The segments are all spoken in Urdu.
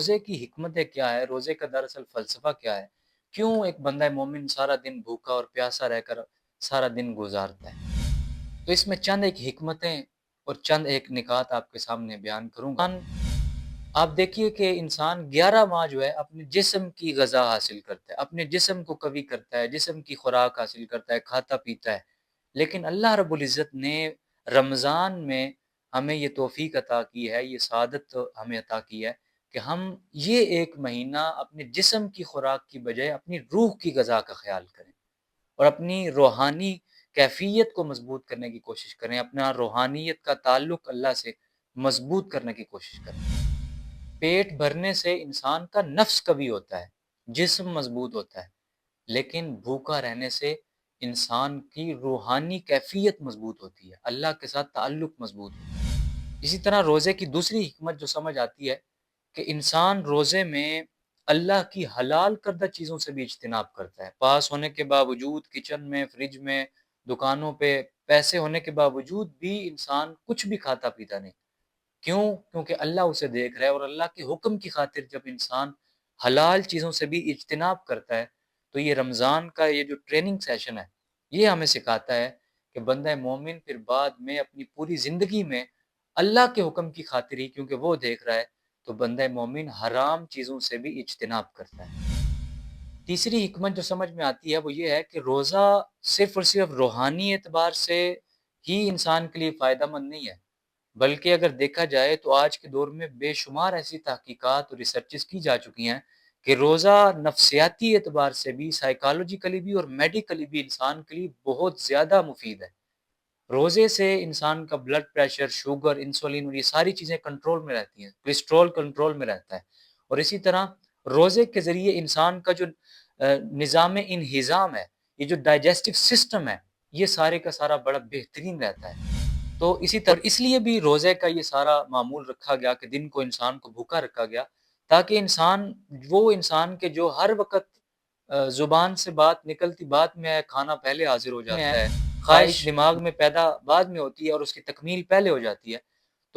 روزے کی حکمتیں کیا ہے؟ روزے کا دراصل فلسفہ کیا ہے؟ کیوں ایک بندہ مومن سارا دن بھوکا اور پیاسا رہ کر سارا دن گزارتا ہے؟ تو اس میں چند ایک حکمتیں اور چند ایک نکات آپ کے سامنے بیان کروں گا۔ آپ دیکھیے کہ انسان 11 ماہ جو ہے اپنے جسم کی غذا حاصل کرتا ہے، اپنے جسم کو قوی کرتا ہے، جسم کی خوراک حاصل کرتا ہے، کھاتا پیتا ہے۔ لیکن اللہ رب العزت نے رمضان میں ہمیں یہ توفیق عطا کی ہے، یہ سعادت ہمیں عطا کی ہے کہ ہم یہ ایک مہینہ اپنے جسم کی خوراک کی بجائے اپنی روح کی غذا کا خیال کریں اور اپنی روحانی کیفیت کو مضبوط کرنے کی کوشش کریں، اپنا روحانیت کا تعلق اللہ سے مضبوط کرنے کی کوشش کریں۔ پیٹ بھرنے سے انسان کا نفس قوی ہوتا ہے، جسم مضبوط ہوتا ہے، لیکن بھوکا رہنے سے انسان کی روحانی کیفیت مضبوط ہوتی ہے، اللہ کے ساتھ تعلق مضبوط ہوتا ہے۔ اسی طرح روزے کی دوسری حکمت جو سمجھ آتی ہے کہ انسان روزے میں اللہ کی حلال کردہ چیزوں سے بھی اجتناب کرتا ہے۔ پاس ہونے کے باوجود کچن میں، فریج میں، دکانوں پہ پیسے ہونے کے باوجود بھی انسان کچھ بھی کھاتا پیتا نہیں۔ کیوں؟ کیونکہ اللہ اسے دیکھ رہا ہے، اور اللہ کے حکم کی خاطر جب انسان حلال چیزوں سے بھی اجتناب کرتا ہے تو یہ رمضان کا یہ جو ٹریننگ سیشن ہے یہ ہمیں سکھاتا ہے کہ بندہ مومن پھر بعد میں اپنی پوری زندگی میں اللہ کے حکم کی خاطر ہی، کیونکہ وہ دیکھ رہا ہے، تو بندہ مومن حرام چیزوں سے بھی اجتناب کرتا ہے۔ تیسری حکمت جو سمجھ میں آتی ہے وہ یہ ہے کہ روزہ صرف اور صرف روحانی اعتبار سے ہی انسان کے لیے فائدہ مند نہیں ہے، بلکہ اگر دیکھا جائے تو آج کے دور میں بے شمار ایسی تحقیقات اور ریسرچز کی جا چکی ہیں کہ روزہ نفسیاتی اعتبار سے بھی، سائیکالوجیکلی بھی اور میڈیکلی بھی انسان کے لیے بہت زیادہ مفید ہے۔ روزے سے انسان کا بلڈ پریشر، شوگر، انسولین اور یہ ساری چیزیں کنٹرول میں رہتی ہیں، کولیسٹرول کنٹرول میں رہتا ہے، اور اسی طرح روزے کے ذریعے انسان کا جو نظام انہضام ہے، یہ جو ڈائجسٹو سسٹم ہے، یہ سارے کا سارا بڑا بہترین رہتا ہے۔ تو اسی طرح اس لیے بھی روزے کا یہ سارا معمول رکھا گیا کہ دن کو انسان کو بھوکا رکھا گیا، تاکہ انسان کے جو ہر وقت زبان سے بات نکلتی، بات میں ہے، کھانا پہلے حاضر ہو جاتا ہے، خواہش دماغ میں پیدا بعد میں ہوتی ہے اور اس کی تکمیل پہلے ہو جاتی ہے،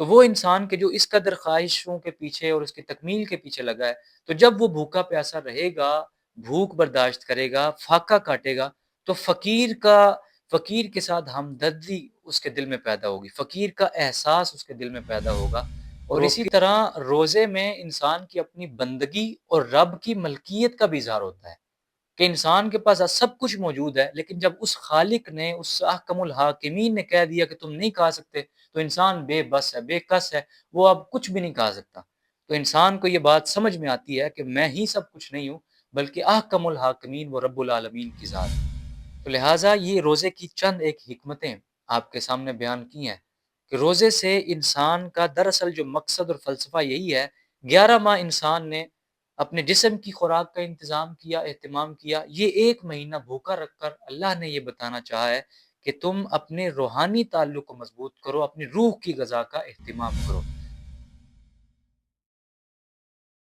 تو وہ انسان کے جو اس قدر خواہشوں کے پیچھے اور اس کی تکمیل کے پیچھے لگا ہے، تو جب وہ بھوکا پیاسا رہے گا، بھوک برداشت کرے گا، فاقہ کاٹے گا، تو فقیر کے ساتھ ہمدردی اس کے دل میں پیدا ہوگی، فقیر کا احساس اس کے دل میں پیدا ہوگا۔ اور اسی طرح روزے میں انسان کی اپنی بندگی اور رب کی ملکیت کا بھی اظہار ہوتا ہے کہ انسان کے پاس سب کچھ موجود ہے، لیکن جب اس خالق نے، اس احکم الحاکمین نے کہہ دیا کہ تم نہیں کھا سکتے، تو انسان بے بس ہے، بے کس ہے، وہ اب کچھ بھی نہیں کھا سکتا۔ تو انسان کو یہ بات سمجھ میں آتی ہے کہ میں ہی سب کچھ نہیں ہوں، بلکہ احکم الحاکمین و رب العالمین کی ذات ہے۔ تو لہٰذا یہ روزے کی چند ایک حکمتیں آپ کے سامنے بیان کی ہیں کہ روزے سے انسان کا دراصل جو مقصد اور فلسفہ یہی ہے، 11 ماہ انسان نے اپنے جسم کی خوراک کا انتظام کیا، اہتمام کیا، یہ ایک مہینہ بھوکا رکھ کر اللہ نے یہ بتانا چاہا ہے کہ تم اپنے روحانی تعلق کو مضبوط کرو، اپنی روح کی غذا کا اہتمام کرو۔